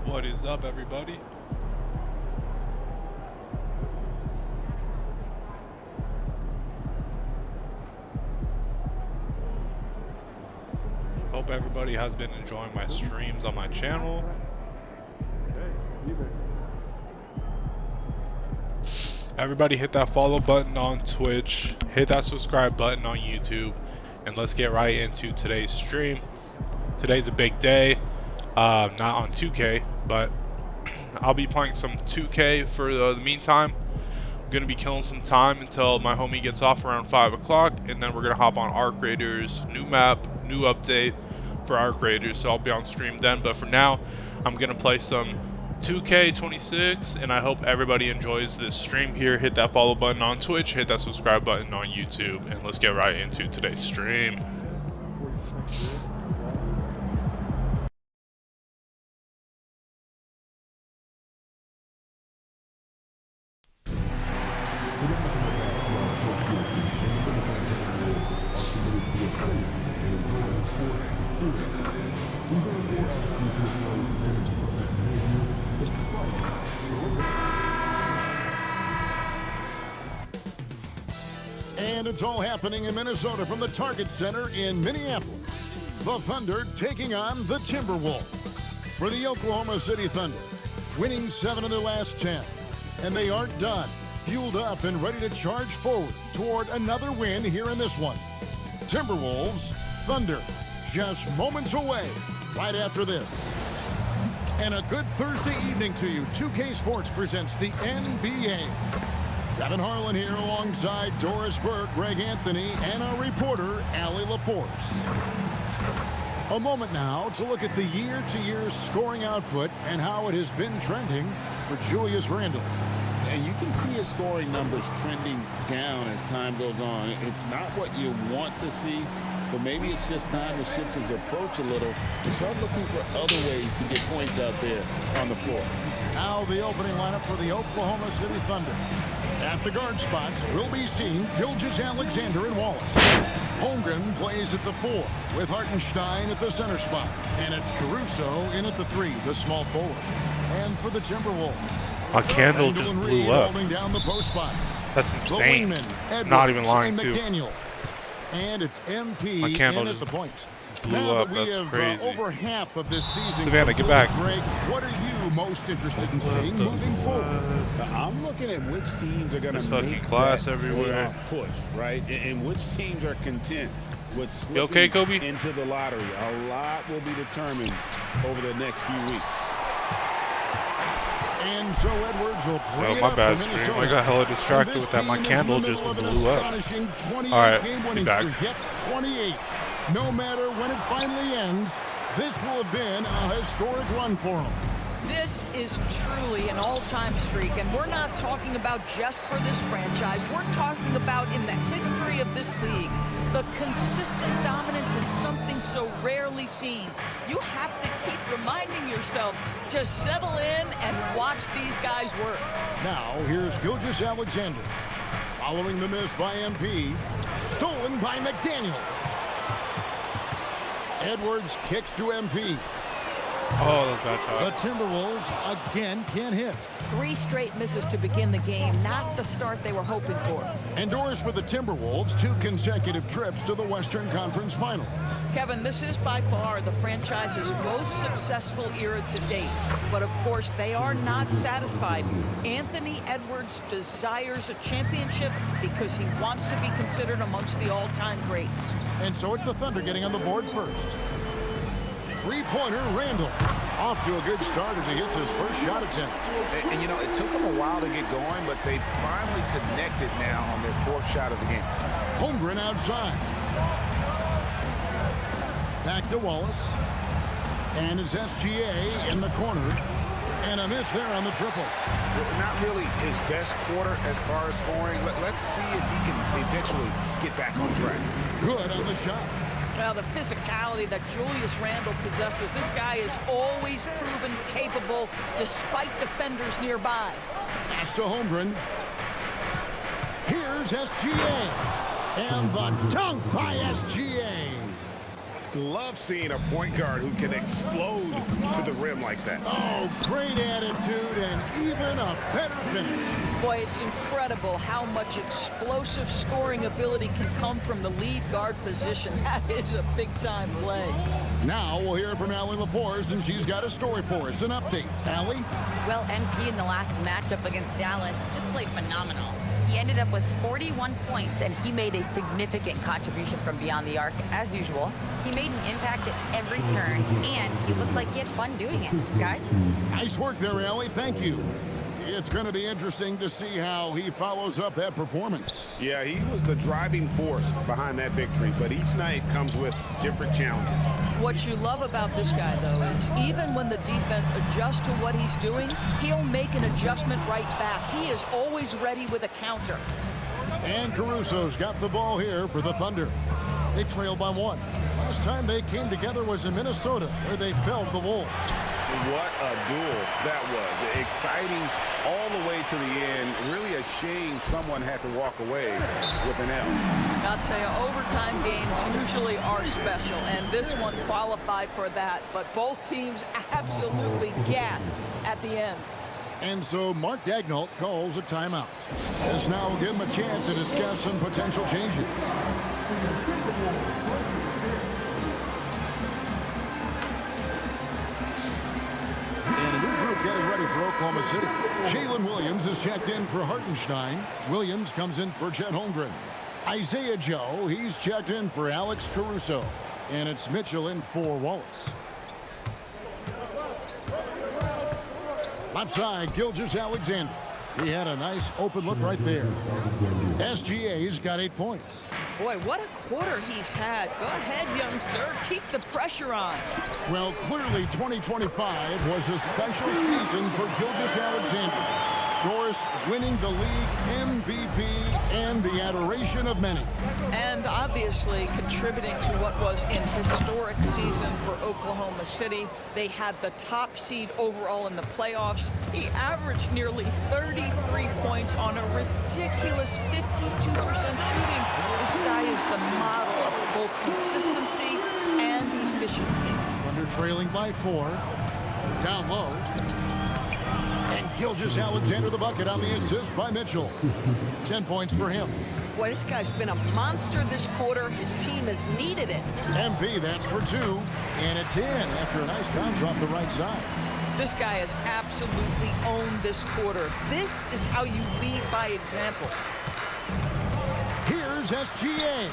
What is up, everybody? Hope everybody has been enjoying my streams on my channel. Everybody hit that follow button on Twitch, hit that subscribe button on YouTube, and let's get right into today's stream. Today's a big day, not on 2K, but I'll be playing some 2K for the meantime. I'm going to be killing some time until my homie gets off around 5 o'clock, and then we're going to hop on Arc Raiders, new map, new update for Arc Raiders, so I'll be on stream then. But for now, I'm going to play some 2K26, and I hope everybody enjoys this stream here. Hit that follow button on Twitch, hit that subscribe button on YouTube, and let's get right into today's stream. And it's all happening in Minnesota from the Target Center in Minneapolis. The Thunder taking on the Timberwolves. For the Oklahoma City Thunder, winning 7 of their last 10. And they aren't done. Fueled up and ready to charge forward toward another win here in this one. Timberwolves, Thunder, just moments away right after this. And a good Thursday evening to you. 2K Sports presents the NBA. Kevin Harlan here alongside Doris Burke, Greg Anthony, and our reporter, Allie LaForce. A moment now to look at the year-to-year scoring output and how it has been trending for Julius Randle. And you can see his scoring numbers trending down as time goes on. It's not what you want to see, but maybe it's just time to shift his approach a little and start looking for other ways to get points out there on the floor. Now the opening lineup for the Oklahoma City Thunder. At the guard spots will be seen Gilgeous-Alexander and Wallace. Holmgren plays at the 4 with Hartenstein at the center spot. And it's Caruso in at the 3, the small forward. And for the Timberwolves, My candle just blew up. Down the post spots. That's insane. Edwards, Not even lying too. McDaniel. And it's MP My candle in at just the point. blew Now up. that we That's have crazy. over half of this season. Savannah, get back. Greg, what are you most interested in seeing moving forward? I'm looking at which teams are going to There's make fucking glass that everywhere. playoff push, right? And which teams are content with slipping You okay, Kobe? into the lottery. A lot will be determined over the next few weeks. And so Edwards will bring Oh, it my up bad, for stream. Minnesota. I got hella And distracted this with that. My team is in candle the just middle of an blew up. astonishing 28 Alright, game be winning back. streak. Yep, 28. No matter when it finally ends, this will have been a historic run for them. This is truly an all-time streak, and we're not talking about just for this franchise. We're talking about in the history of this league. The consistent dominance is something so rarely seen. You have to keep reminding yourself, just settle in and watch these guys work. Now, here's Gilgeous-Alexander. Following the miss by MP, stolen by McDaniel. Edwards kicks to MP. Oh, that's bad The shot. Timberwolves again can't hit. 3 straight misses to begin the game, not the start they were hoping for. And doors for the Timberwolves, 2 consecutive trips to the Western Conference Finals. Kevin, this is by far the franchise's most successful era to date. But of course, they are not satisfied. Anthony Edwards desires a championship because he wants to be considered amongst the all-time greats. And so it's the Thunder getting on the board first. Three-pointer, Randle. Off to a good start as he hits his first shot attempt. And, you know, it took them a while to get going, but they finally connected now on their 4th shot of the game. Holmgren outside. Back to Wallace. And it's SGA in the corner. And a miss there on the triple. Not really his best quarter as far as scoring. Let's see if he can eventually get back on track. Good on the shot. Well, the physicality that Julius Randle possesses, this guy is always proven capable despite defenders nearby. Pass to Holmgren. Here's SGA. And the dunk by SGA. Love seeing a point guard who can explode to the rim like that. Oh, great attitude and even a better finish. Boy, it's incredible how much explosive scoring ability can come from the lead guard position. That is a big-time play. Now we'll hear from Allie LaForce, and she's got a story for us. An update. Allie? Well, MP in the last matchup against Dallas just played phenomenal. He ended up with 41 points, and he made a significant contribution from beyond the arc, as usual. He made an impact at every turn, and he looked like he had fun doing it. Guys? Nice work there, Allie. Thank you. It's going to be interesting to see how he follows up that performance. Yeah, he was the driving force behind that victory, but each night comes with different challenges. What you love about this guy, though, is even when the defense adjusts to what he's doing, he'll make an adjustment right back. He is always ready with a counter. And Caruso's got the ball here for the Thunder. They trail by 1. Last time they came together was in Minnesota, where they fell to the Wolves. What a duel that was. Exciting all the way to the end. Really a shame someone had to walk away with an L. I'll tell you, overtime games usually are special, and this one qualified for that. But both teams absolutely gasped at the end. And so Mark Daigneault calls a timeout. This now will give him a chance to discuss some potential changes. And a new group getting ready for Oklahoma City. Jalen Williams is checked in for Hartenstein. Williams comes in for Chet Holmgren. Isaiah Joe, he's checked in for Alex Caruso. And it's Mitchell in for Wallace. Left side, Gilgeous-Alexander. He had a nice open look right there. SGA's got 8 points. Boy, what a quarter he's had. Go ahead, young sir. Keep the pressure on. Well, clearly 2025 was a special season for Gilgeous-Alexander. Of course, winning the league MVP and the adoration of many. And obviously contributing to what was an historic season for Oklahoma City. They had the top seed overall in the playoffs. He averaged nearly 33 points on a ridiculous 52% shooting. This guy is the model of both consistency and efficiency. Under trailing by 4. Down low. And Gilgeous-Alexander the bucket on the assist by Mitchell. 10 points for him. Boy, this guy's been a monster this quarter. His team has needed it. MP, that's for 2. And it's in after a nice bounce off the right side. This guy has absolutely owned this quarter. This is how you lead by example. Here's SGA.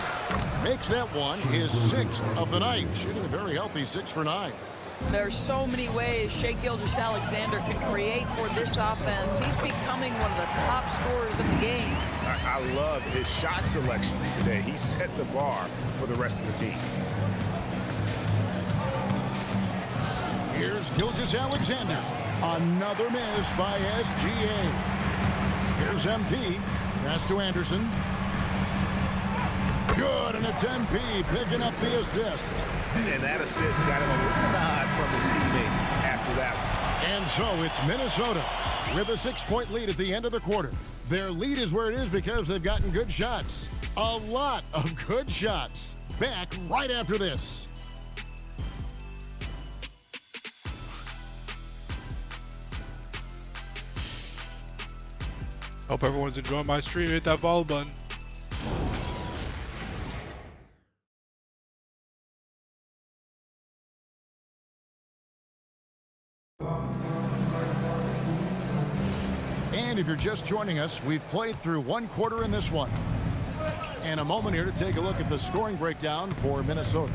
Makes that one his 6th of the night. Shooting a very healthy 6 for 9. There's so many ways Shai Gilgeous-Alexander can create for this offense. He's becoming one of the top scorers in the game. I love his shot selection today. He set the bar for the rest of the team. Here's Gilgeous-Alexander. Another miss by SGA. Here's MP. Pass to Anderson. Good, and it's MP picking up the assist. And that assist got him a little nod from his teammate after that one. And so it's Minnesota with a 6-point lead at the end of the quarter. Their lead is where it is because they've gotten good shots. A lot of good shots. Back right after this. Hope everyone's enjoying my stream. Hit that follow button. And if you're just joining us, we've played through 1 quarter in this one. And a moment here to take a look at the scoring breakdown for Minnesota.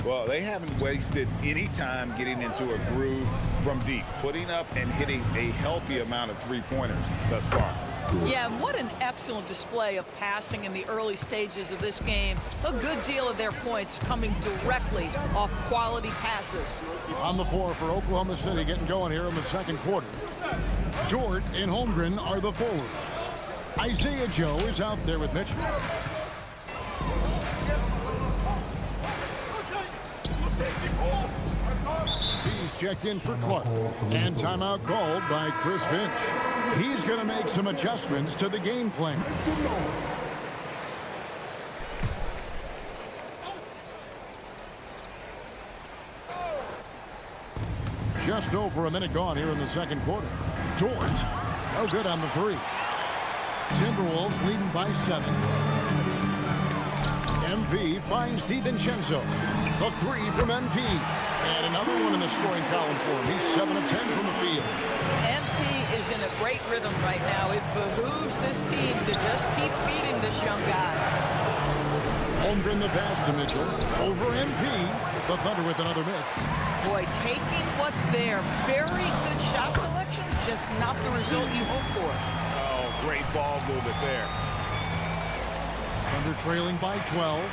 Well, they haven't wasted any time getting into a groove from deep, putting up and hitting a healthy amount of three-pointers thus far. Yeah, and what an excellent display of passing in the early stages of this game. A good deal of their points coming directly off quality passes. On the floor for Oklahoma City, getting going here in the second quarter. Dort and Holmgren are the forwards. Isaiah Joe is out there with Mitchell. He's checked in for Clark. And timeout called by Chris Finch. He's going to make some adjustments to the game plan. just over a minute gone here in the second quarter. Dort, no good on the three. Timberwolves leading by 7. MP finds DiVincenzo. The three from MP. And another one in the scoring column for him. He's 7 of 10 from the field. MP is in a great rhythm right now. It behooves this team to just keep feeding this young guy. Holmgren the pass to Mitchell. Over MP. The Thunder with another miss. Boy, taking what's there. Very good shot selection, just not the result you hope for. Oh, great ball movement there. Thunder trailing by 12.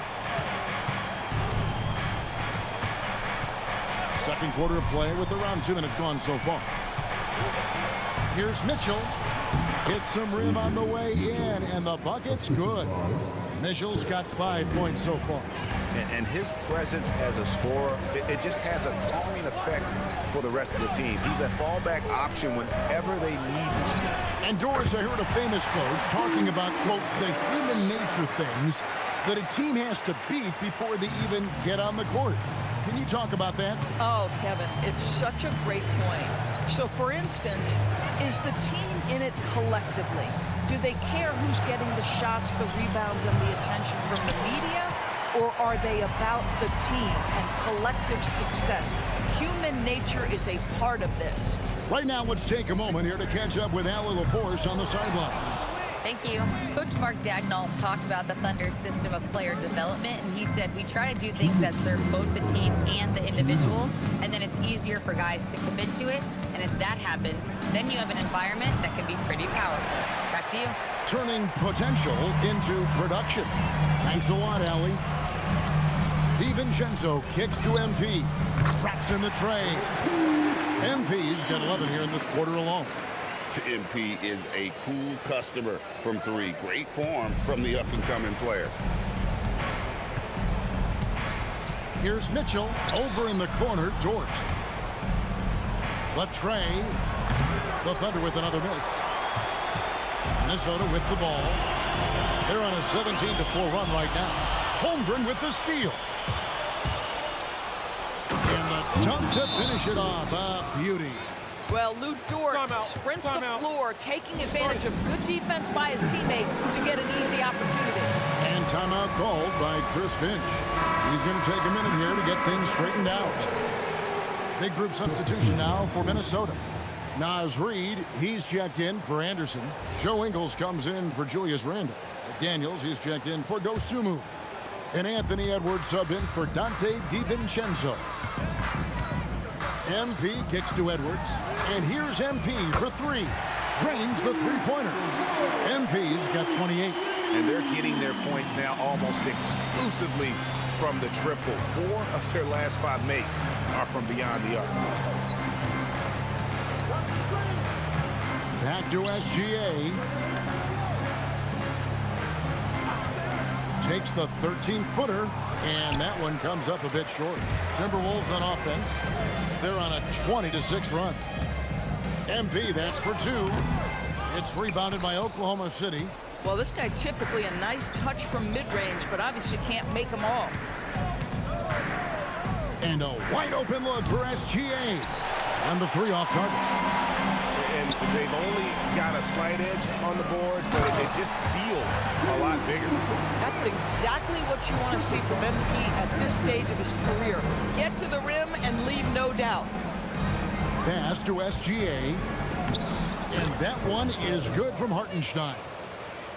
Second quarter of play with around 2 minutes gone so far. Here's Mitchell. Hits some rim on the way in, and the bucket's good. Mitchell's got 5 points so far. And his presence as a scorer, it just has a calming effect for the rest of the team. He's a fallback option whenever they need him. And Doris, I heard a famous coach talking about, quote, the human nature things that a team has to beat before they even get on the court. Can you talk about that? Oh, Kevin, it's such a great point. So, for instance, is the team in it collectively? Do they care who's getting the shots, the rebounds, and the attention from the media? Or are they about the team and collective success? Human nature is a part of this. Right now, let's take a moment here to catch up with Allie LaForce on the sidelines. Thank you. Coach Mark Daigneault talked about the Thunder's system of player development, and he said, we try to do things that serve both the team and the individual, and then it's easier for guys to commit to it. And if that happens, then you have an environment that can be pretty powerful. Back to you. Turning potential into production. Thanks a lot, Allie. DiVincenzo kicks to MP. Traps in the tray. MP's got 11 here in this quarter alone. MP is a cool customer from 3. Great form from the up-and-coming player. Here's Mitchell. Over in the corner, Dort. The tray. The Thunder with another miss. Minnesota with the ball. They're on a 17-4 run right now. Holmgren with the steal. And the dunk to finish it off. A beauty. Well, Lou Dort sprints the floor, taking advantage of good defense by his teammate to get an easy opportunity. And timeout called by Chris Finch. He's going to take a minute here to get things straightened out. Big group substitution now for Minnesota. Naz Reid, he's checked in for Anderson. Joe Ingles comes in for Julius Randle. Daniels, he's checked in for Dosunmu. And Anthony Edwards subbed in for Dante DiVincenzo. MP kicks to Edwards. And here's MP for 3. Drains the three-pointer. MP's got 28. And they're getting their points now almost exclusively from the triple. 4 of their last 5 makes are from beyond the arc. Back to SGA. Takes the 13-footer, and that one comes up a bit short. Timberwolves on offense. They're on a 20-6 run. MP, that's for 2. It's rebounded by Oklahoma City. Well, this guy typically a nice touch from mid-range, but obviously can't make them all. And a wide-open look for SGA. And the 3 off target. And they've only got a slight edge on the boards, but it just feels a lot bigger. That's exactly what you want to see from MP at this stage of his career. Get to the rim and leave no doubt. Pass to SGA. And that one is good from Hartenstein.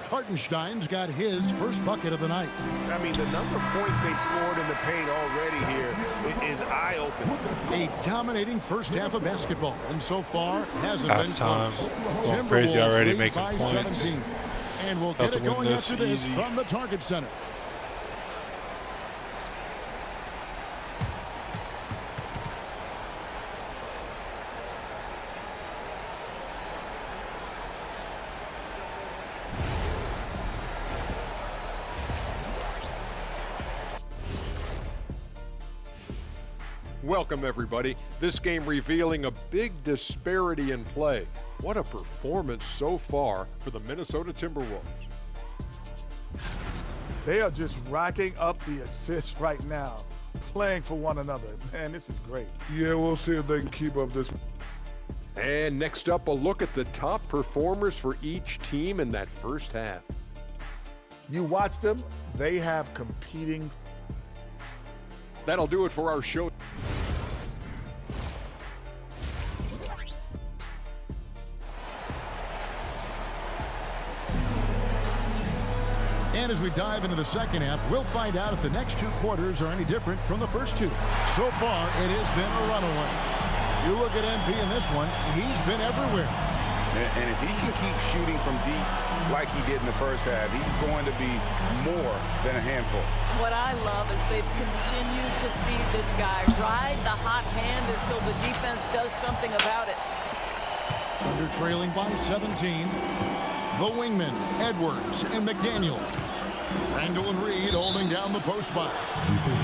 Hartenstein's got his first bucket of the night. I mean, the number of points they've scored in the paint already here is eye-opening. A dominating first half of basketball, and so far hasn't Half been time. close. Going crazy already, lead making by points. 17. And we'll About get to it win going this after this easy. from the Target Center. Welcome, everybody. This game revealing a big disparity in play. What a performance so far for the Minnesota Timberwolves. They are just racking up the assists right now. playing for one another. Man, this is great. Yeah, we'll see if they can keep up this. And next up, a look at the top performers for each team in that first half. You watch them, they have competing. That'll do it for our show. And as we dive into the second half, we'll find out if the next 2 quarters are any different from the first 2. So far, it has been a runaway. You look at MP in this one, he's been everywhere. And if he can keep shooting from deep like he did in the first half, he's going to be more than a handful. What I love is they've continued to feed this guy. Ride the hot hand until the defense does something about it. Thunder trailing by 17. The wingmen, Edwards and McDaniel. Randall and Reed holding down the post spots.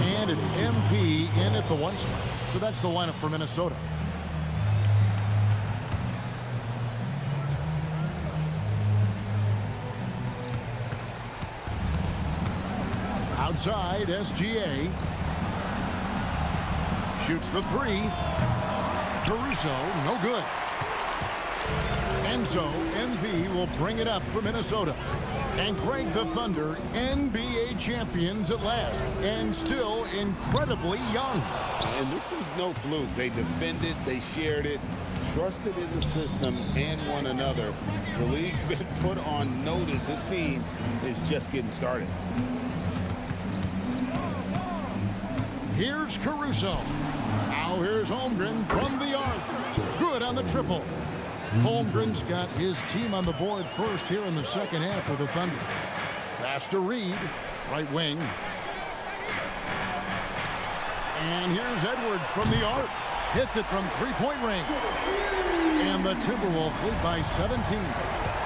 And it's MP in at the 1 spot. So that's the lineup for Minnesota. Outside, SGA. Shoots the 3. Caruso, no good. And so, MP will bring it up for Minnesota. And Greg, the Thunder, NBA champions at last, and still incredibly young. And this is no fluke. They defended, they shared it, trusted in the system and one another. The league's been put on notice. This team is just getting started. Here's Caruso. Now here's Holmgren from the arc. Good on the triple. Holmgren's got his team on the board first here in the second half for the Thunder. Pass to Reed, right wing. And here's Edwards from the arc. Hits it from three-point range. And the Timberwolves lead by 17.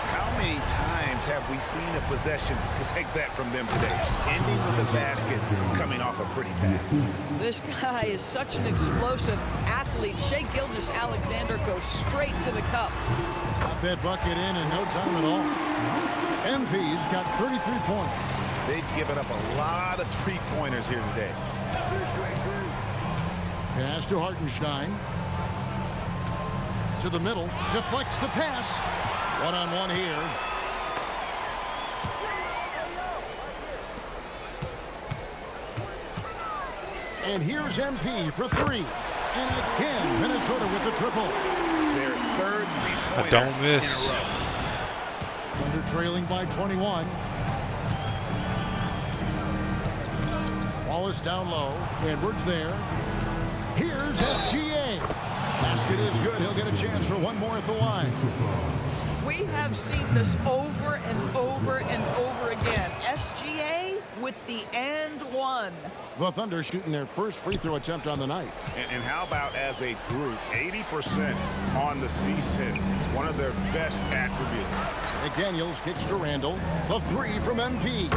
How many times have we seen a possession like that from them today? Ending with a basket, coming off a pretty pass. This guy is such an explosive athlete. Shai Gilgeous-Alexander goes straight to the cup. Got that bucket in no time at all. MP's got 33 points. They've given up a lot of three-pointers here today. Pass to Hartenstein. To the middle. Deflects the pass. One-on-one here. And here's MP for 3. And again, Minnesota with the triple. Their third three-pointer don't miss. in a row. Thunder trailing by 21. Wallace down low. Edwards there. Here's SGA. Basket is good. He'll get a chance for one more at the line. We have seen this over and over and over again. SGA with the and one. The Thunder shooting their first free throw attempt on the night. And how about as a group, 80% on the season, one of their best attributes. McDaniels kicks to Randall. The 3 from MP.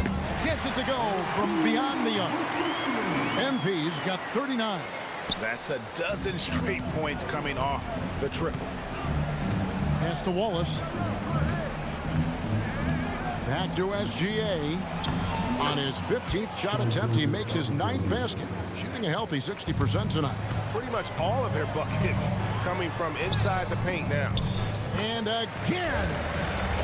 Gets it to go from beyond the arc. MP's got 39. That's a dozen straight points coming off the triple. Pass to Wallace. Back to SGA. On his 15th shot attempt, he makes his 9th basket, shooting a healthy 60% tonight. Pretty much all of their buckets coming from inside the paint now. And again.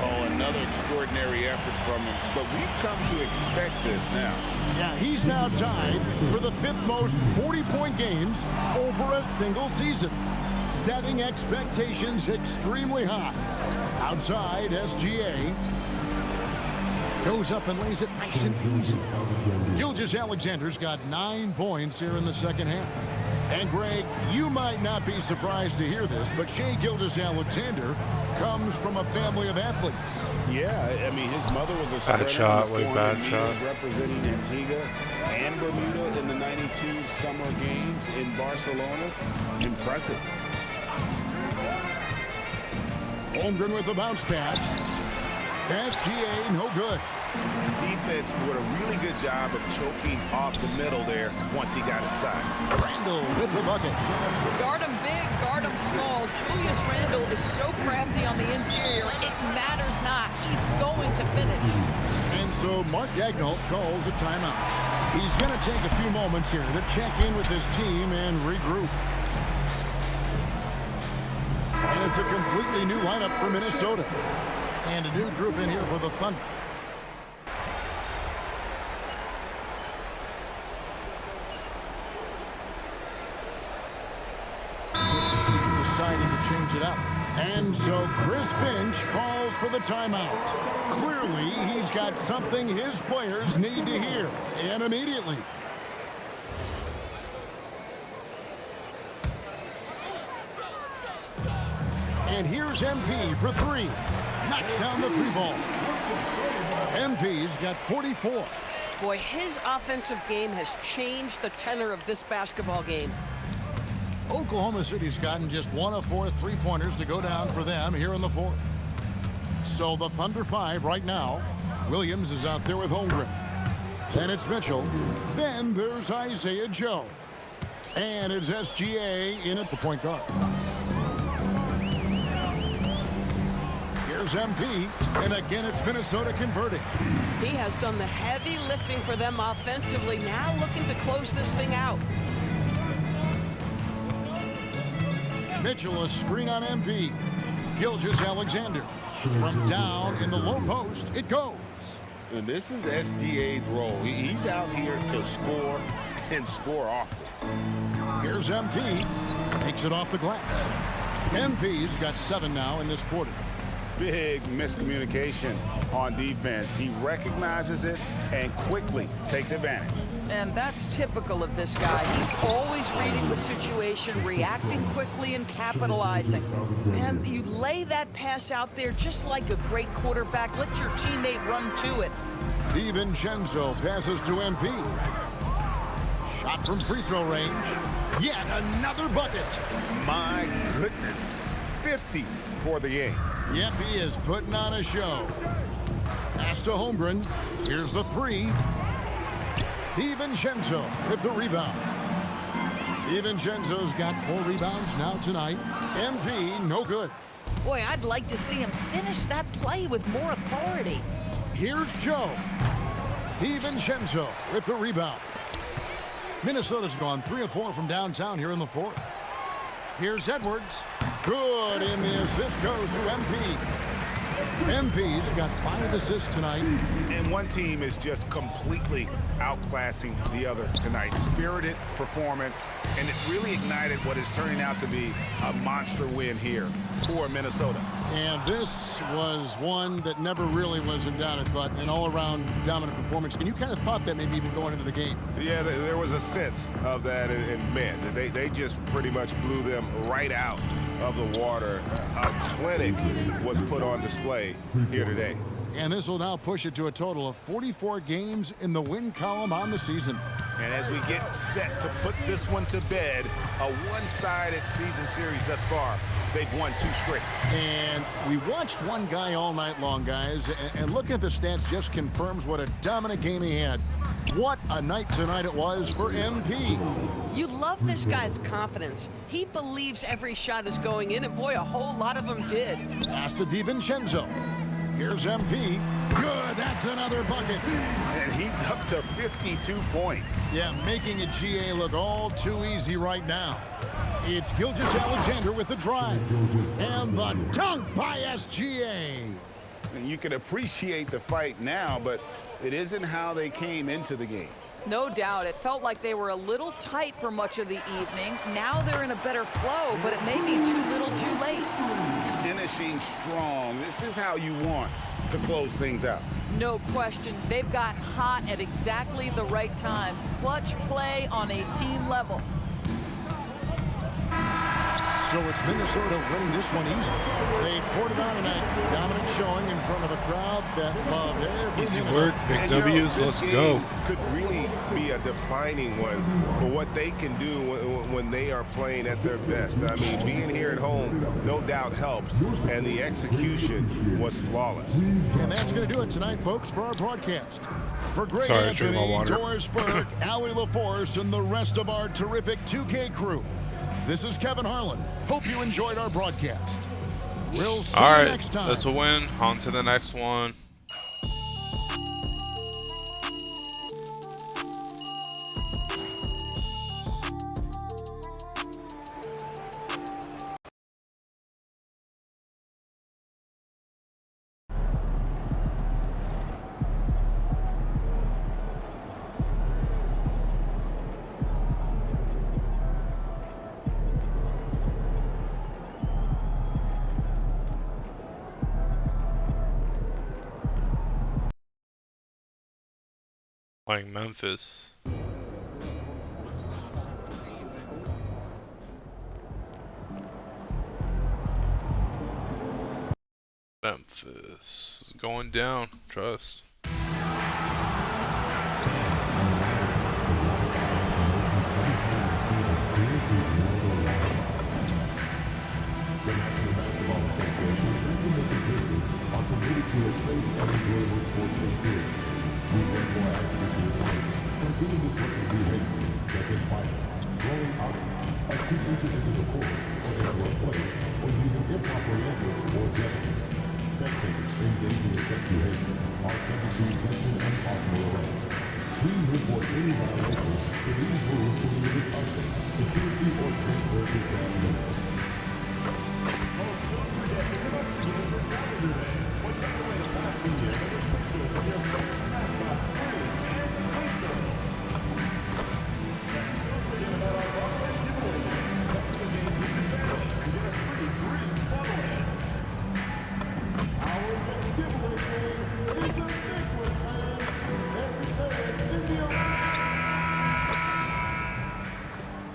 Oh, another extraordinary effort from him. But we've come to expect this now. Yeah, he's now tied for the 5th most 40-point games over a single season, setting expectations extremely high. Outside, SGA goes up and lays it nice and easy. Gilgeous-Alexander's got 9 points here in the second half. And Greg, you might not be surprised to hear this, but Shai Gilgeous-Alexander comes from a family of athletes. Yeah, I mean, his mother was a swimmer representing Antigua and Bermuda in the '92 Summer Games in Barcelona. Impressive. Holmgren with the bounce pass. SGA, no good. The defense did a really good job of choking off the middle there once he got inside. Randall with the bucket. Guard him big, guard him small. Julius Randle is so crafty on the interior, it matters not. He's going to finish. And So Mark Daigneault calls a timeout. He's going to take a few moments here to check in with his team and regroup. And it's a completely new lineup for Minnesota. And a new group in here for the Thunder. Deciding to change it up. And so Chris Finch calls for the timeout. Clearly, he's got something his players need to hear, and immediately. And here's MP for three. Knocks down the three ball. MP's got 44. Boy, his offensive game has changed the tenor of this basketball game. Oklahoma City's gotten just 1 of 4 3-pointers to go down for them here in the fourth. So the Thunder 5 right now. Williams is out there with Holmgren. Then it's Mitchell. Then there's Isaiah Joe. And it's SGA in at the point guard. Here's MP. And again, it's Minnesota converting. He has done the heavy lifting for them offensively. Now looking to close this thing out. Mitchell, a screen on MP. Gilgeous-Alexander. From down in the low post, it goes. And this is SGA's role. He's out here to score and score often. Here's MP. Takes it off the glass. MP's got 7 now in this quarter. Big miscommunication on defense. He recognizes it and quickly takes advantage. And that's typical of this guy. He's always reading the situation, reacting quickly and capitalizing. And you lay that pass out there just like a great quarterback. Let your teammate run to it. DiVincenzo passes to MP. Shot from free throw range. Yet another bucket. My goodness. 50 for the game. Yep, he is putting on a show. Pass to Holmgren. Here's the three. DiVincenzo with the rebound. DiVincenzo's got 4 rebounds now tonight. MP, no good. Boy, I'd like to see him finish that play with more authority. Here's Joe. DiVincenzo with the rebound. Minnesota's gone 3 of 4 from downtown here in the fourth. Here's Edwards. Good, and the assist goes to MP. MP's got 5 assists tonight. And one team is just completely outclassing the other tonight. Spirited performance, and it really ignited what is turning out to be a monster win here for Minnesota. And this was one that never really was in doubt, I thought, an all-around dominant performance. And you kind of thought that maybe even going into the game. Yeah, there was a sense of that, and man, they just pretty much blew them right out of the water. A clinic was put on display here today. And this will now push it to a total of 44 games in the win column on the season. And as we get set to put this one to bed, a one-sided season series thus far, they've won 2 straight. And we watched one guy all night long, guys, and looking at the stats just confirms what a dominant game he had. What a night tonight it was for MP. You love this guy's confidence. He believes every shot is going in, and boy, a whole lot of them did. Pass to DiVincenzo. Here's MP. Good, that's another bucket. And he's up to 52 points. Yeah, making a GA look all too easy right now. It's Gilgeous-Alexander with the drive. And the dunk by SGA. And you can appreciate the fight now, but it isn't how they came into the game. No doubt. It felt like they were a little tight for much of the evening. Now they're in a better flow, but it may be too little too late. Finishing strong. This is how you want to close things out. No question. They've got hot at exactly the right time. Clutch play on a team level. So it's Minnesota winning this one easily. They poured it on tonight. Dominant showing in front of a crowd that loved every Easy minute. work, big And, W's, let's go. Could really be a defining one for what they can do when they are playing at their best. I mean, being here at home, no doubt helps, and the execution was flawless. And that's going to do it tonight, folks, for our broadcast. For Greg Sorry, I drank my Anthony, water. Doris Burke, Allie LaForce, and the rest of our terrific 2K crew, this is Kevin Harlan. Hope you enjoyed our broadcast. We'll see All you right, next time. that's a win. On to the next one. playing Memphis. Memphis is going down, trust.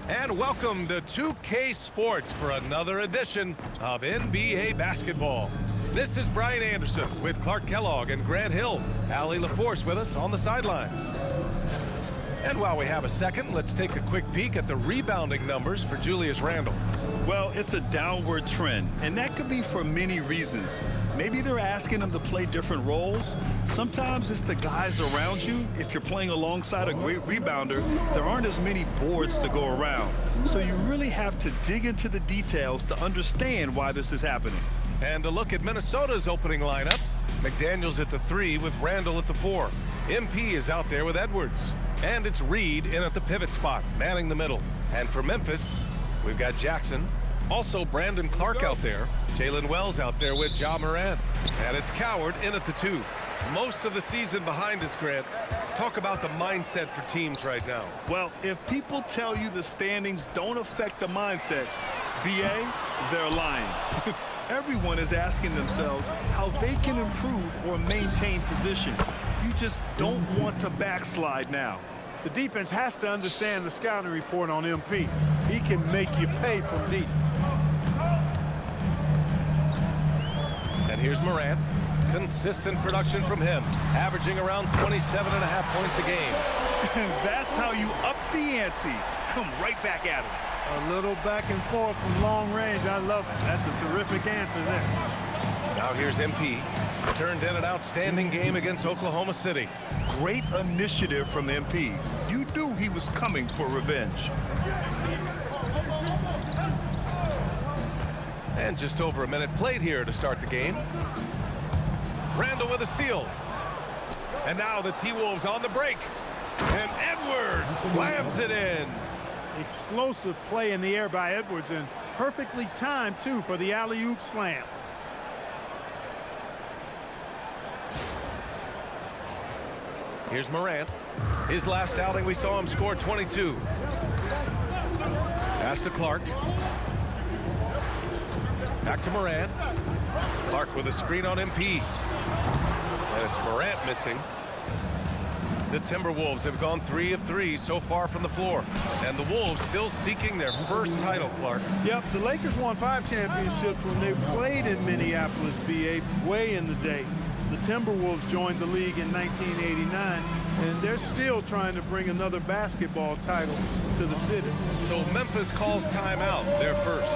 And welcome to 2K Sports for another edition of NBA basketball. This is Brian Anderson with Clark Kellogg and Grant Hill. Allie LaForce with us on the sidelines. And while we have a second, let's take a quick peek at the rebounding numbers for Julius Randle. Well, it's a downward trend, and that could be for many reasons. Maybe they're asking him to play different roles. Sometimes it's the guys around you. If you're playing alongside a great rebounder, there aren't as many boards to go around. So you really have to dig into the details to understand why this is happening. And a look at Minnesota's opening lineup. McDaniels at the 3 with Randle at the 4. MP is out there with Edwards. And it's Reed in at the pivot spot, manning the middle. And for Memphis, we've got Jackson. Also Brandon Clark out there. Jalen Wells out there with Ja Morant. And it's Coward in at the 2. Most of the season behind us, Grant. Talk about the mindset for teams right now. Well, if people tell you the standings don't affect the mindset, BA, they're lying. Everyone is asking themselves how they can improve or maintain position. You just don't want to backslide now. The defense has to understand the scouting report on MP. He can make you pay from deep. And here's Morant. Consistent production from him, averaging around 27.5 points a game. That's how you up the ante. Come right back at him. A little back and forth from long range. I love it. That's a terrific answer there. Now here's MP. Turned in an outstanding game against Oklahoma City. Great initiative from MP. You knew he was coming for revenge. And just over a minute played here to start the game. Randle with a steal. And now the T-Wolves on the break. And Edwards slams it in. Explosive play in the air by Edwards, and perfectly timed, too, for the alley-oop slam. Here's Morant. His last outing, we saw him score 22. Pass to Clark. Back to Morant. Clark with a screen on MP. And it's Morant missing. The Timberwolves have gone 3 of 3 so far from the floor. And the Wolves still seeking their first title, Clark. Yep, the Lakers won 5 championships when they played in Minneapolis, BA, way in the day. The Timberwolves joined the league in 1989, and they're still trying to bring another basketball title to the city. So Memphis calls timeout, their first.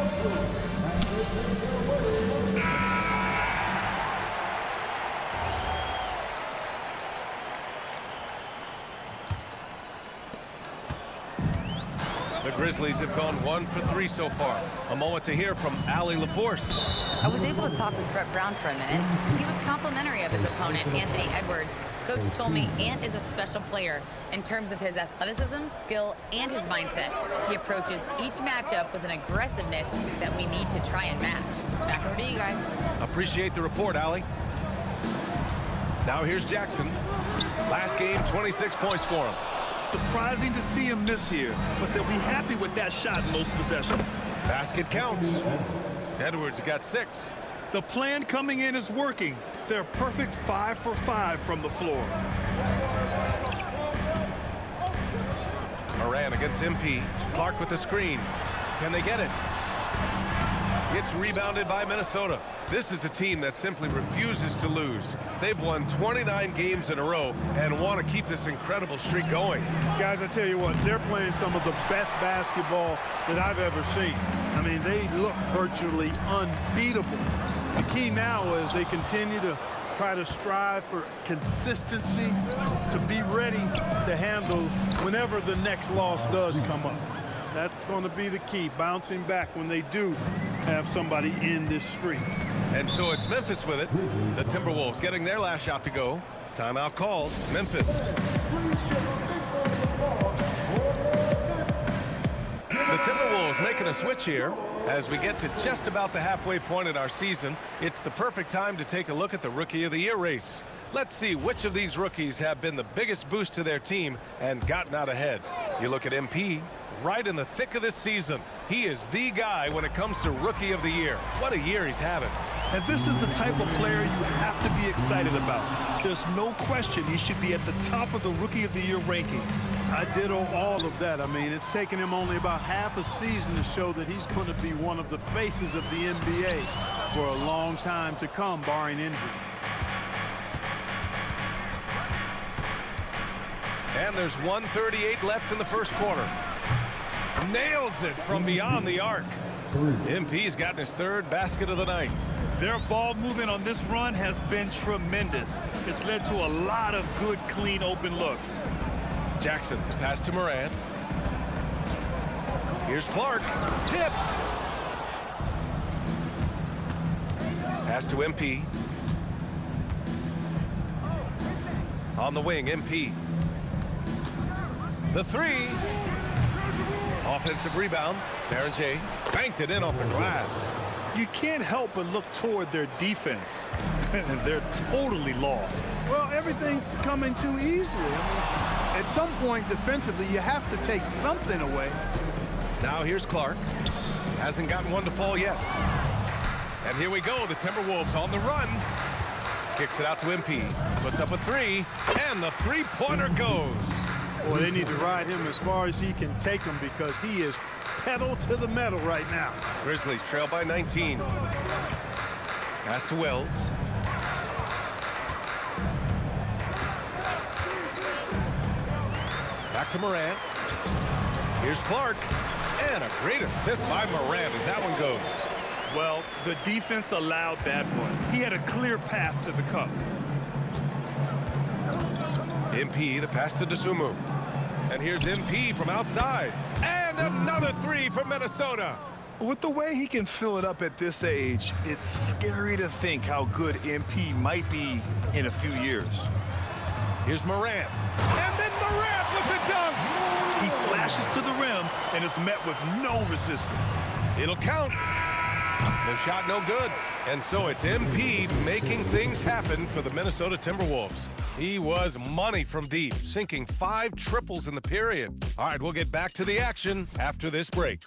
The Grizzlies have gone 1 for 3 so far. A moment to hear from Allie LaForce. I was able to talk with Brett Brown for a minute. He was complimentary of his opponent, Anthony Edwards. Coach told me Ant is a special player in terms of his athleticism, skill, and his mindset. He approaches each matchup with an aggressiveness that we need to try and match. Back over to you guys. Appreciate the report, Allie. Now here's Jackson. Last game, 26 points for him. Surprising to see him miss here, but they'll be happy with that shot in most possessions. Basket counts. Edwards got 6. The plan coming in is working. They're perfect 5 for 5 from the floor. Moran against MP. Clark with the screen. Can they get it? It's rebounded by Minnesota. This is a team that simply refuses to lose. They've won 29 games in a row and want to keep this incredible streak going. Guys, I tell you what, they're playing some of the best basketball that I've ever seen. I mean, they look virtually unbeatable. The key now is they continue to try to strive for consistency, to be ready to handle whenever the next loss does come up. That's going to be the key, bouncing back when they do have somebody in this streak. And so it's Memphis with it. The Timberwolves getting their last shot to go. Timeout called. Memphis. The Timberwolves making a switch here. As we get to just about the halfway point in our season, it's the perfect time to take a look at the Rookie of the Year race. Let's see which of these rookies have been the biggest boost to their team and gotten out ahead. You look at MP, right in the thick of this season. He is the guy when it comes to Rookie of the Year. What a year he's having. And this is the type of player you have to be excited about. There's no question he should be at the top of the Rookie of the Year rankings. I ditto all of that. I mean, it's taken him only about half a season to show that he's going to be one of the faces of the NBA for a long time to come, barring injury. And there's 1:38 left in the first quarter. Nails it from beyond the arc. MP's gotten his third basket of the night. Their ball movement on this run has been tremendous. It's led to a lot of good, clean, open looks. Jackson, pass to Moran. Here's Clark. Tipped. Pass to MP. On the wing, MP. The three. Offensive rebound. Baron J. banked it in off the glass. You can't help but look toward their defense. They're totally lost. Well, everything's coming too easily. I mean, at some point defensively, you have to take something away. Now here's Clark. Hasn't gotten one to fall yet. And here we go. The Timberwolves on the run. Kicks it out to MP. Puts up a three. And the three-pointer goes. Boy, they need to ride him as far as he can take him because he is pedal to the metal right now. Grizzlies trail by 19. Pass to Wells. Back to Morant. Here's Clark. And a great assist by Morant as that one goes. Well, the defense allowed that one. He had a clear path to the cup. MP, the pass to Dosunmu. And here's MP from outside. And another three from Minnesota. With the way he can fill it up at this age, it's scary to think how good MP might be in a few years. Here's Morant. And then Morant with the dunk. He flashes to the rim and is met with no resistance. It'll count. The shot no good. And so it's MP making things happen for the Minnesota Timberwolves. He was money from deep, sinking 5 triples in the period. All right, we'll get back to the action after this break.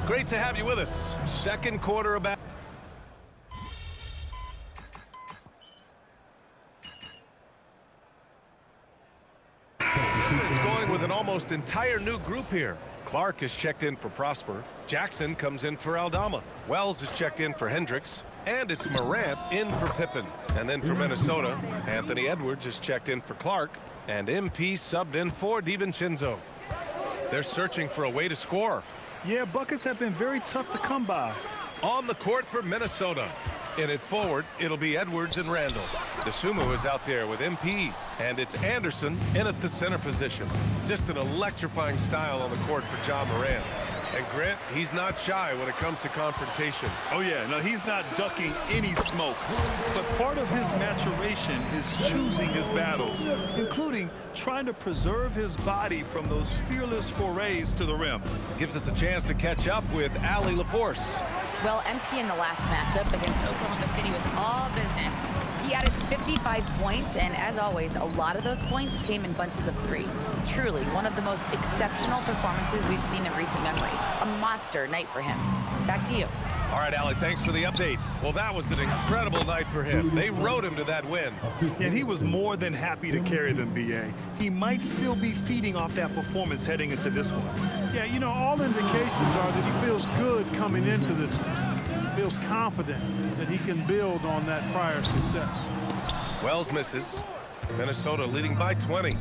Great to have you with us. Second quarter about. It's going with an almost entire new group here. Clark is checked in for Prosper. Jackson comes in for Aldama. Wells is checked in for Hendricks. And it's Morant in for Pippen. And then for Minnesota, Anthony Edwards is checked in for Clark. And MP subbed in for DiVincenzo. They're searching for a way to score. Yeah, buckets have been very tough to come by. On the court for Minnesota. In it forward, it'll be Edwards and Randall. Dosunmu is out there with MP. And it's Anderson in at the center position. Just an electrifying style on the court for Ja Morant. And Grant, he's not shy when it comes to confrontation. Oh yeah, no, he's not ducking any smoke. But part of his maturation is choosing his battles, including trying to preserve his body from those fearless forays to the rim. Gives us a chance to catch up with Allie LaForce. Well, MP in the last matchup against Oklahoma City was all business. He added 55 points, and as always, a lot of those points came in bunches of 3. Truly, one of the most exceptional performances we've seen in recent memory. A monster night for him. Back to you. All right, Allie, thanks for the update. Well, that was an incredible night for him. They rode him to that win. And he was more than happy to carry them, B.A. He might still be feeding off that performance heading into this one. Yeah, you know, all indications are that he feels good coming into this one. He feels confident that he can build on that prior success. Wells misses. Minnesota leading by 20.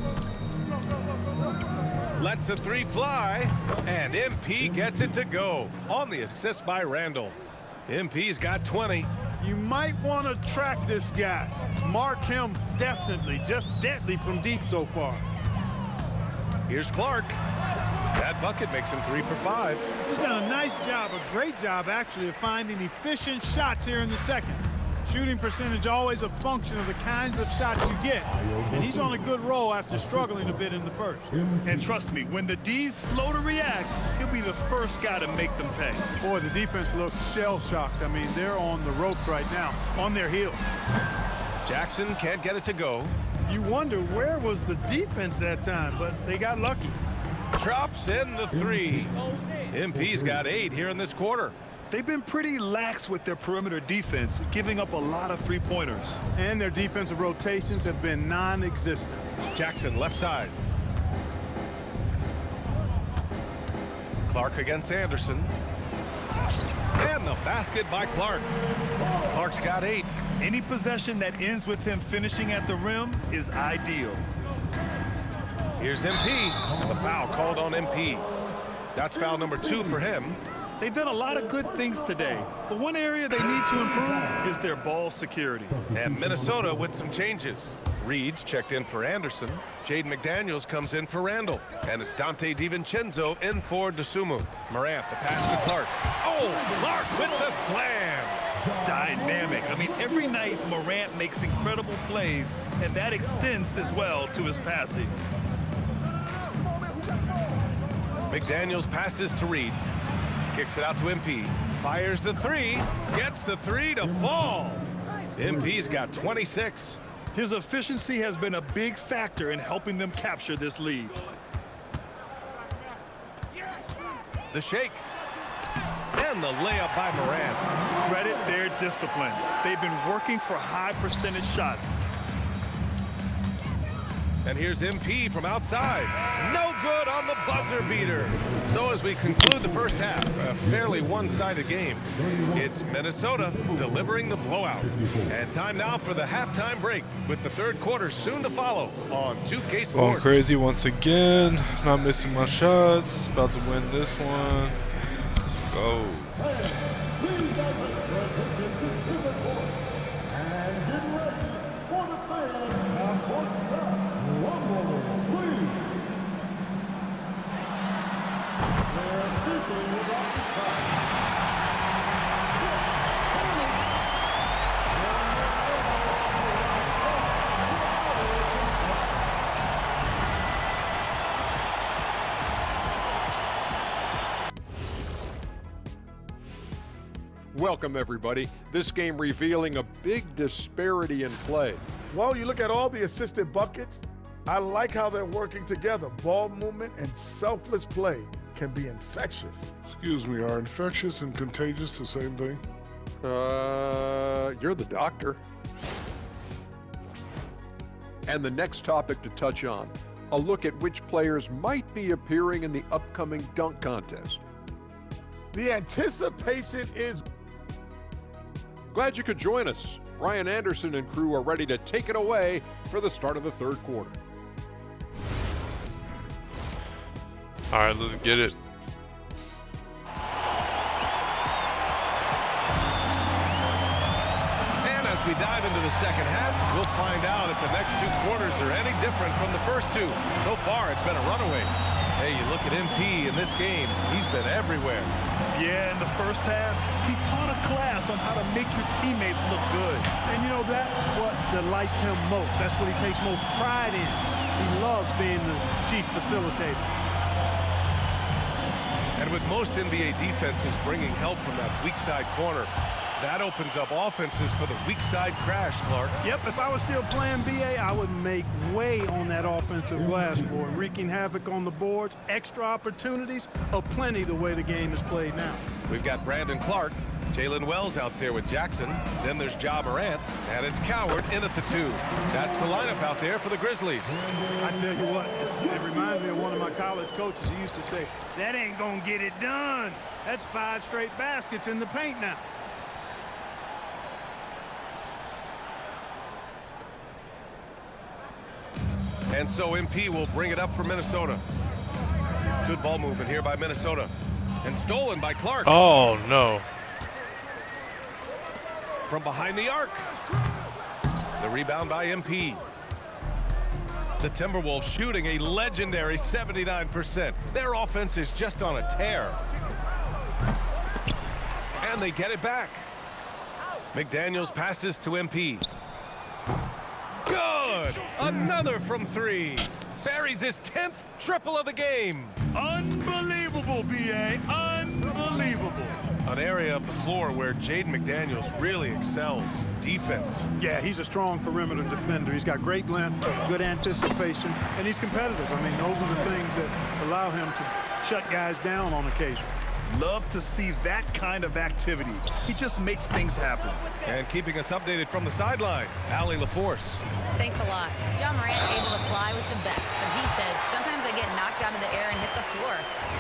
Lets the 3 fly, and MP gets it to go on the assist by Randall. MP's got 20. You might want to track this guy. Mark him definitely, just deadly from deep so far. Here's Clark. That bucket makes him 3 for 5. He's done a nice job, a great job actually, of finding efficient shots here in the second. Shooting percentage always a function of the kinds of shots you get. And he's on a good roll after struggling a bit in the first. And trust me, when the D's slow to react, he'll be the first guy to make them pay. Boy, the defense looks shell-shocked. I mean, they're on the ropes right now, on their heels. Jackson can't get it to go. You wonder where was the defense that time, but they got lucky. Drops in the 3. MP's got 8 here in this quarter. They've been pretty lax with their perimeter defense, giving up a lot of 3-pointers. And their defensive rotations have been non-existent. Jackson left side. Clark against Anderson. And the basket by Clark. Clark's got 8. Any possession that ends with him finishing at the rim is ideal. Here's MP. The foul called on MP. That's foul number 2 for him. They've done a lot of good things today, but one area they need to improve is their ball security. And Minnesota with some changes. Reed's checked in for Anderson. Jaden McDaniels comes in for Randall. And it's Dante DiVincenzo in for Dosunmu. Morant, the pass to Clark. Oh, Clark with the slam. Dynamic. I mean, every night Morant makes incredible plays, and that extends as well to his passing. McDaniels passes to Reed. Kicks it out to MP. Fires the 3. Gets the 3 to fall. MP's got 26. His efficiency has been a big factor in helping them capture this lead. The shake. And the layup by Morant. Credit their discipline. They've been working for high percentage shots. And here's MP from outside. No good on the buzzer beater. So as we conclude the first half, a fairly one-sided game, it's Minnesota delivering the blowout. And time now for the halftime break with the third quarter soon to follow on 2K Sports. Going crazy once again. Not missing my shots. About to win this one. Let's go. Welcome, everybody. This game revealing a big disparity in play. Well, you look at all the assisted buckets, I like how they're working together. Ball movement and selfless play can be infectious. Excuse me, are infectious and contagious the same thing? You're the doctor. And the next topic to touch on, a look at which players might be appearing in the upcoming dunk contest. The anticipation is... Glad you could join us. Brian Anderson and crew are ready to take it away for the start of the third quarter. All right, let's get it. And as we dive into the second half, we'll find out if the next 2 quarters are any different from the first 2. So far, it's been a runaway. Hey, you look at MP in this game, he's been everywhere. Yeah, in the first half, he taught a class on how to make your teammates look good. And you know, that's what delights him most. That's what he takes most pride in. He loves being the chief facilitator. And with most NBA defenses bringing help from that weak side corner, that opens up offenses for the weak side crash, Clark. Yep, if I was still playing BA, I would make way on that offensive glass board, wreaking havoc on the boards. Extra opportunities aplenty the way the game is played now. We've got Brandon Clark, Jalen Wells out there with Jackson. Then there's Ja Morant, and it's Coward in at the 2. That's the lineup out there for the Grizzlies. I tell you what, it reminds me of one of my college coaches who used to say, that ain't gonna get it done. That's 5 straight baskets in the paint now. And so MP will bring it up for Minnesota. Good ball movement here by Minnesota. And stolen by Clark. Oh, no. From behind the arc. The rebound by MP. The Timberwolves shooting a legendary 79%. Their offense is just on a tear. And they get it back. McDaniels passes to MP. Good! Another from 3. Buries his 10th triple of the game. Unbelievable, BA. Unbelievable. An area of the floor where Jaden McDaniels really excels. Defense. Yeah, he's a strong perimeter defender. He's got great length, good anticipation, and he's competitive. I mean, those are the things that allow him to shut guys down on occasion. Love to see that kind of activity. He just makes things happen. And keeping us updated from the sideline, Allie LaForce. Thanks a lot. Ja Morant able to fly with the best, but he said, sometimes I get knocked out of the air and hit the floor.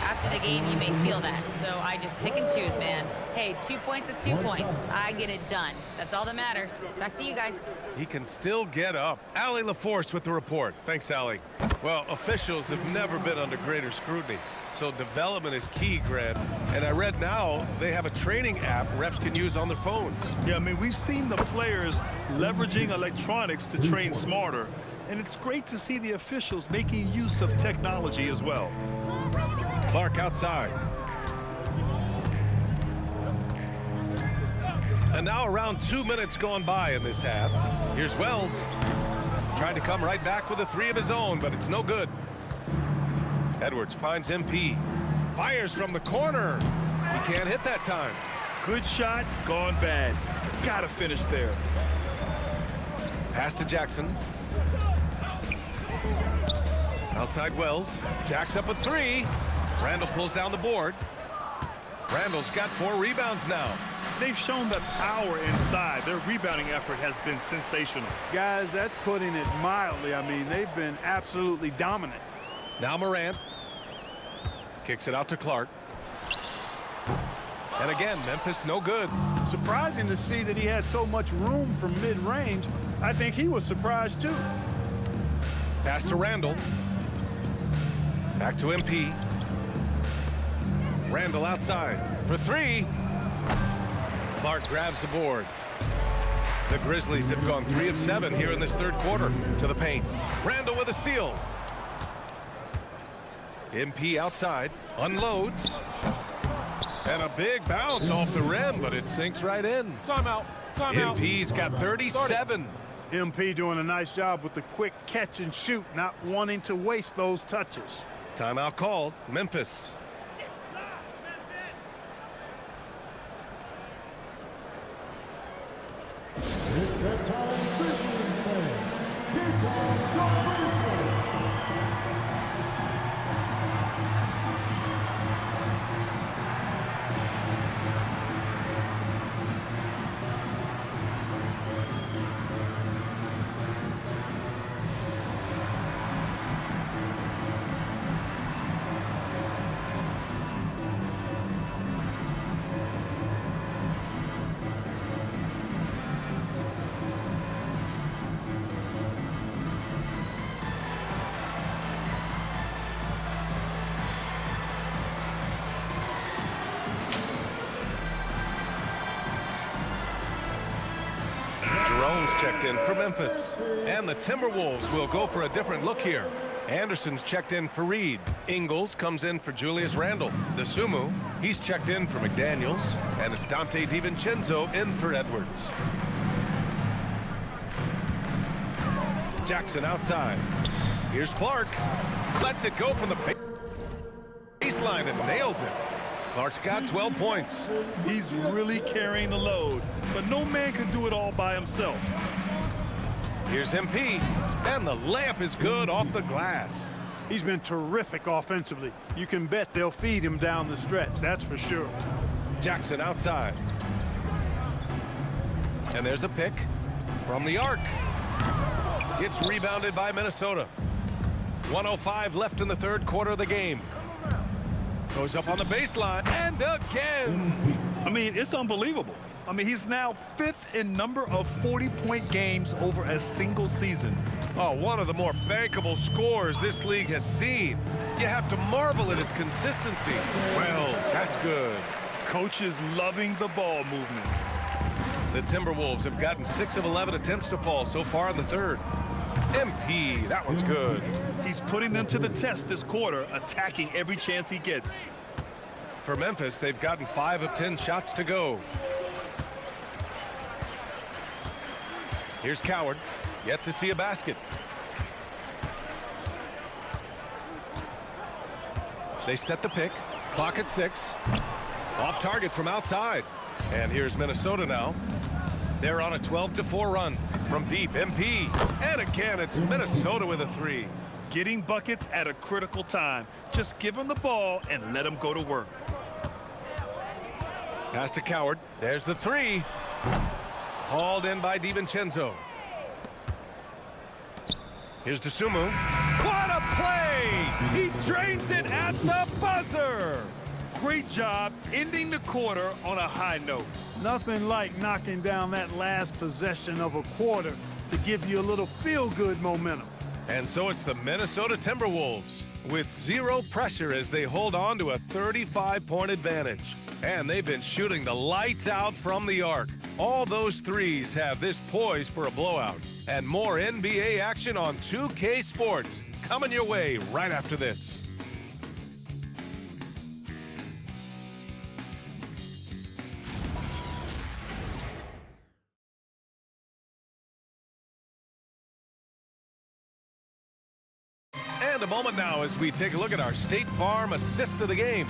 After the game, you may feel that, so I just pick and choose, man. Hey, 2 points is 2 points. I get it done. That's all that matters. Back to you guys. He can still get up. Allie LaForce with the report. Thanks, Allie. Well, officials have never been under greater scrutiny. So development is key, Grant. And I read now they have a training app refs can use on their phones. Yeah, I mean, we've seen the players leveraging electronics to train smarter. And it's great to see the officials making use of technology as well. Clark outside. And now around 2 minutes gone by in this half. Here's Wells. Trying to come right back with a 3 of his own, but it's no good. Edwards finds MP. Fires from the corner. He can't hit that time. Good shot, gone bad. Gotta finish there. Pass to Jackson. Outside Wells. Jacks up a 3. Randall pulls down the board. Randall's got 4 rebounds now. They've shown that power inside. Their rebounding effort has been sensational. Guys, that's putting it mildly. I mean, they've been absolutely dominant. Now Morant. Kicks it out to Clark. And again, Memphis no good. Surprising to see that he had so much room from mid-range. I think he was surprised too. Pass to Randall. Back to MP. Randall outside for 3. Clark grabs the board. The Grizzlies have gone 3 of 7 here in this third quarter. To the paint. Randall with a steal. MP outside. Unloads. And a big bounce off the rim, but it sinks right in. Timeout. Timeout. MP's got 37. MP doing a nice job with the quick catch and shoot, not wanting to waste those touches. Timeout called. Memphis. Checked in for Memphis. And the Timberwolves will go for a different look here. Anderson's checked in for Reed. Ingles comes in for Julius Randle. DeSumo, he's checked in for McDaniels. And it's Dante DiVincenzo in for Edwards. Jackson outside. Here's Clark. Lets it go from the baseline and nails it. Clark's got 12 points. He's really carrying the load, but no man can do it all by himself. Here's MP, and the layup is good off the glass. He's been terrific offensively. You can bet they'll feed him down the stretch, that's for sure. Jackson outside. And there's a pick from the arc. It's rebounded by Minnesota. 1:05 left in the third quarter of the game. Goes up on the baseline, and again. I mean, it's unbelievable. I mean, he's now 5th in number of 40-point games over a single season. Oh, one of the more bankable scores this league has seen. You have to marvel at his consistency. Wells, that's good. Coach is loving the ball movement. The Timberwolves have gotten 6 of 11 attempts to fall so far in the third. MP, that one's good. He's putting them to the test this quarter, attacking every chance he gets. For Memphis, they've gotten 5 of 10 shots to go. Here's Coward, yet to see a basket. They set the pick, clock at 6. Off target from outside. And here's Minnesota now. They're on a 12-4 run. From deep, MP. And again, it's Minnesota with a 3. Getting buckets at a critical time. Just give him the ball and let him go to work. Pass to Coward. There's the 3. Hauled in by DiVincenzo. Here's Dosunmu. What a play! He drains it at the buzzer! Great job ending the quarter on a high note. Nothing like knocking down that last possession of a quarter to give you a little feel-good momentum. And so it's the Minnesota Timberwolves with 0 pressure as they hold on to a 35-point advantage. And they've been shooting the lights out from the arc. All those threes have this poised for a blowout. And more NBA action on 2K Sports coming your way right after this. And a moment now as we take a look at our State Farm assist of the game.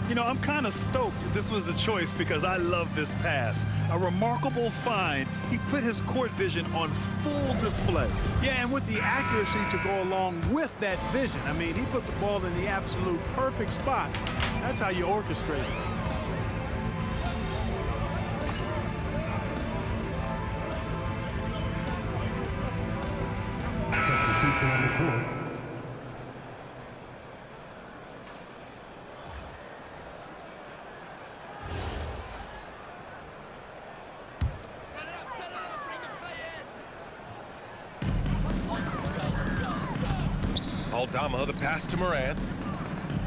You know, I'm kind of stoked this was a choice because I love this pass. A remarkable find. He put his court vision on full display. Yeah, and with the accuracy to go along with that vision. I mean, he put the ball in the absolute perfect spot. That's how you orchestrate it. Aldama, the pass to Morant.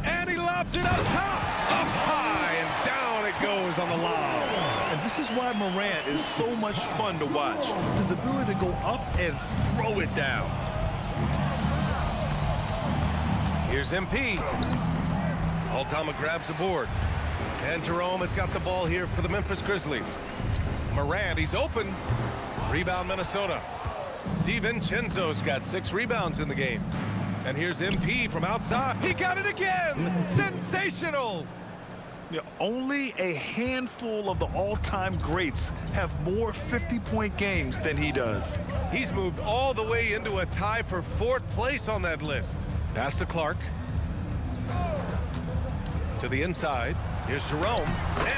And he lobs it up top. Up high and down it goes on the lob. And this is why Morant is so much fun to watch. His ability to go up and throw it down. Here's MP. Aldama grabs the board. And Jerome has got the ball here for the Memphis Grizzlies. Morant, he's open. Rebound Minnesota. DiVincenzo's got 6 rebounds in the game. And here's MP from outside. He got it again! Sensational! Yeah, only a handful of the all-time greats have more 50-point games than he does. He's moved all the way into a tie for 4th place on that list. Pass to Clark. To the inside. Here's Jerome.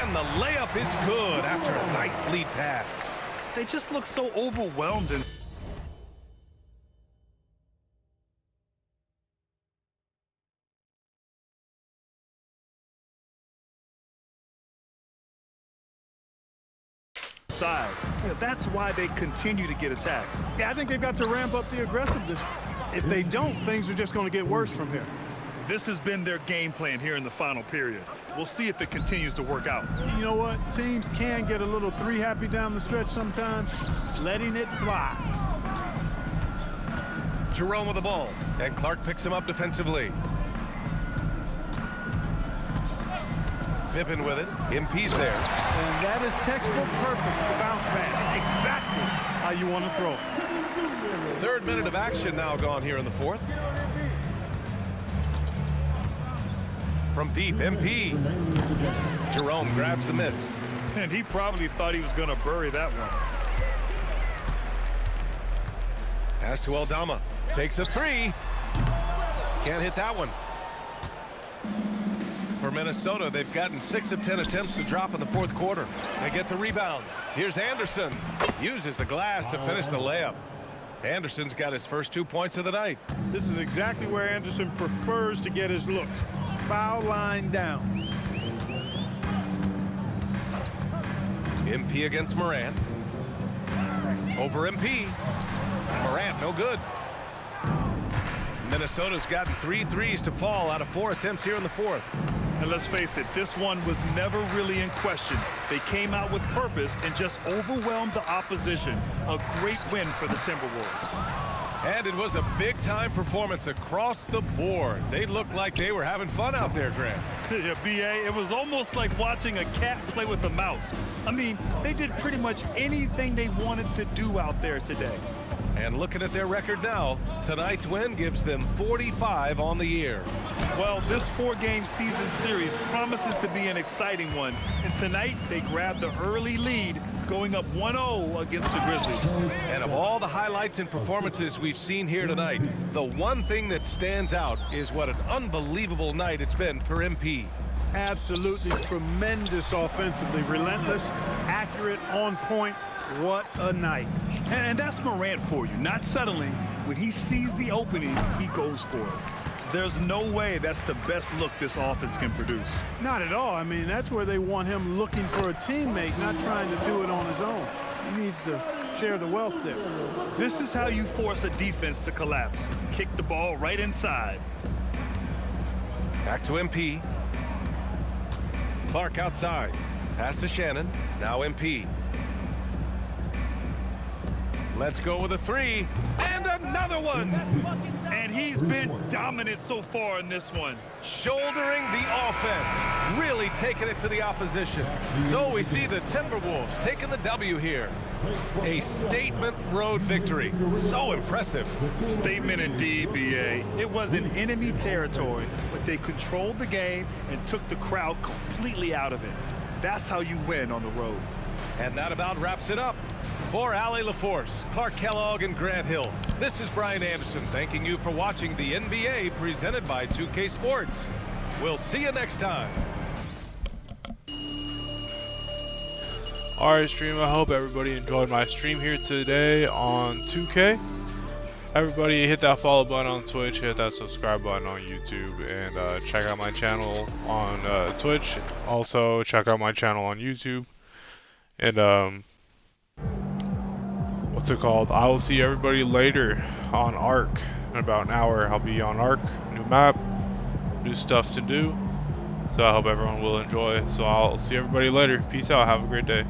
And the layup is good after a nice lead pass. They just look so overwhelmed and side. Yeah, that's why they continue to get attacked. Yeah, I think they've got to ramp up the aggressiveness. If they don't, things are just going to get worse from here. This has been their game plan here in the final period. We'll see if it continues to work out. You know what? Teams can get a little 3-happy down the stretch sometimes. Letting it fly. Jerome with the ball. And Clark picks him up defensively. Pippen with it. MP's there. And that is textbook perfect. The bounce pass. Exactly how you want to throw it. 3rd minute of action now gone here in the 4th. From deep, MP. Jerome grabs the miss. And he probably thought he was going to bury that one. Pass to Aldama. Takes a three. Can't hit that one. For Minnesota, they've gotten 6 of 10 attempts to drop in the fourth quarter. They get the rebound. Here's Anderson. Uses the glass to finish the layup. Anderson's got his first 2 points of the night. This is exactly where Anderson prefers to get his looks. Foul line down. MP against Morant. Over MP. Morant, no good. Minnesota's gotten 3 threes to fall out of 4 attempts here in the fourth. And let's face it, this one was never really in question. They came out with purpose and just overwhelmed the opposition. A great win for the Timberwolves. And it was a big-time performance across the board. They looked like they were having fun out there, Grant. Yeah, B.A., it was almost like watching a cat play with a mouse. I mean, they did pretty much anything they wanted to do out there today. And looking at their record now, tonight's win gives them 45 on the year. Well, this 4-game season series promises to be an exciting one. And tonight, they grabbed the early lead, going up 1-0 against the Grizzlies. And of all the highlights and performances we've seen here tonight, the one thing that stands out is what an unbelievable night it's been for MP. Absolutely tremendous offensively. Relentless, accurate, on point. What a night. And that's Morant for you, not settling. When he sees the opening, he goes for it. There's no way that's the best look this offense can produce. Not at all. I mean, that's where they want him looking for a teammate, not trying to do it on his own. He needs to share the wealth there. This is how you force a defense to collapse. Kick the ball right inside. Back to MP. Clark outside. Pass to Shannon. Now MP. Let's go with a 3. And another one. And he's been dominant so far in this one. Shouldering the offense. Really taking it to the opposition. So we see the Timberwolves taking the W here. A statement road victory. So impressive. Statement indeed, B.A. It was in enemy territory, but they controlled the game and took the crowd completely out of it. That's how you win on the road. And that about wraps it up. For Allie LaForce, Clark Kellogg, and Grant Hill, this is Brian Anderson thanking you for watching the NBA presented by 2K Sports. We'll see you next time. Alright, stream, I hope everybody enjoyed my stream here today on 2K. Everybody hit that follow button on Twitch, hit that subscribe button on YouTube, and check out my channel on Twitch. Also, check out my channel on YouTube. And, what's it called? I will see everybody later on Ark. In about an hour, I'll be on Ark. New map, new stuff to do. So I hope everyone will enjoy. So I'll see everybody later. Peace out. Have a great day.